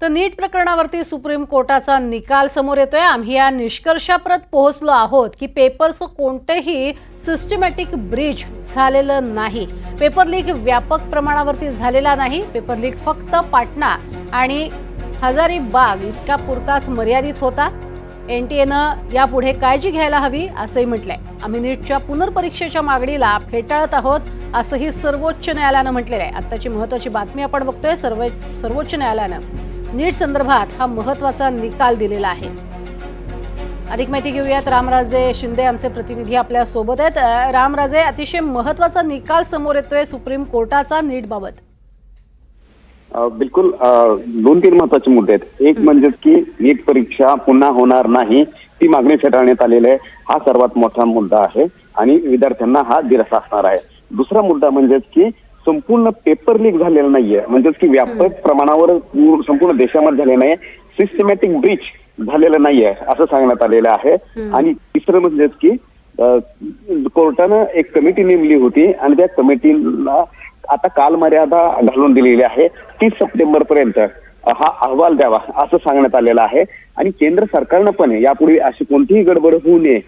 तर नीट प्रकरणावरती सुप्रीम कोर्टाचा निकाल समोर येतोय। आम्ही या निष्कर्षाप्रत पोहोचलो आहोत की पेपरचं कोणतेही सिस्टमॅटिक ब्रीच झालेलं नाही। पेपर लीक व्यापक प्रमाणावरती झालेला नाही। पेपर लीक फक्त पाटणा आणि हजारीबाग इतका पुरताच मर्यादित होता। एनटीएनं यापुढे काळजी घ्यायला हवी असंही म्हटलंय। आम्ही नीटच्या पुनर्परीक्षेच्या मागणीला फेटाळत आहोत असंही सर्वोच्च न्यायालयानं म्हटलेलं आहे। आत्ताची महत्त्वाची बातमी आपण बघतोय। सर्वोच्च न्यायालयानं नीट संदर्भात हा महत्त्वाचा निकाल दिलेला आहे। अधिक माहिती घेऊयात, रामराजे शिंदे आमचे प्रतिनिधी आपल्या सोबत आहेत। रामराजे, अतिशय महत्त्वाचा निकाल समोर येतोय सुप्रीम कोर्टाचा नीट बाबत। बिलकुल दोन तीन महत्वाचे मुद्दे आहेत। एक म्हणजे की नीट परीक्षा पुन्हा होणार नाही ती मागणी फेटाळण्यात आलेली आहे, हा सर्वात मोठा मुद्दा आहे आणि विद्यार्थ्यांना हा दिलासा असणार आहे। दुसरा मुद्दा म्हणजे की संपूर्ण पेपर लीक झालेला नाहीये, म्हणजे की व्यापक प्रमाणावर संपूर्ण देशामध्ये झाले नाही, सिस्टमॅटिक ब्रीच झालेलं नाहीये असं सांगण्यात आलेलं आहे। आणि तिसरं म्हणजे की कोर्टानं एक कमिटी नेमली होती आणि त्या कमिटीला आता कालमर्यादा घालून दिलेली आहे। 30 सप्टेंबर पर्यंत हा अहवाल द्यावा असं सांगण्यात आलेलं आहे आणि केंद्र सरकारनं पण यापुढे अशी कोणतीही गडबड होऊ नये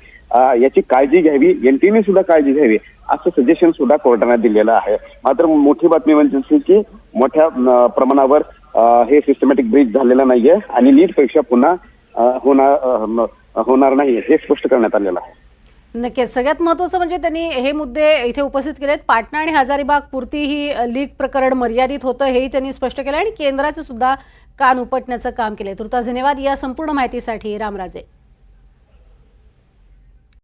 याची काळजी घ्यावी, एनटीएने सुद्धा काळजी घ्यावी असं सजेशन सुद्धा कोर्टाने दिलेलं आहे। मात्र मोठी बातमी म्हणजे की मोठ्या प्रमाणावर हे सिस्टमॅटिक ब्रीच झालेलं नाहीये आणि नीट परीक्षा पुन्हा होणार नाही हे स्पष्ट करण्यात आलेलं आहे। नक्कीच, सगळ्यात महत्त्वाचं म्हणजे त्यांनी हे मुद्दे इथे उपस्थित केलेत। पाटणा आणि हजारीबाग पुरती ही लीक प्रकरण मर्यादित होतं हेही त्यांनी स्पष्ट केलं आणि केंद्राचे सुद्धा कान उपटण्याचं काम केलंय। तुर्तास धन्यवाद या संपूर्ण माहितीसाठी रामराजे।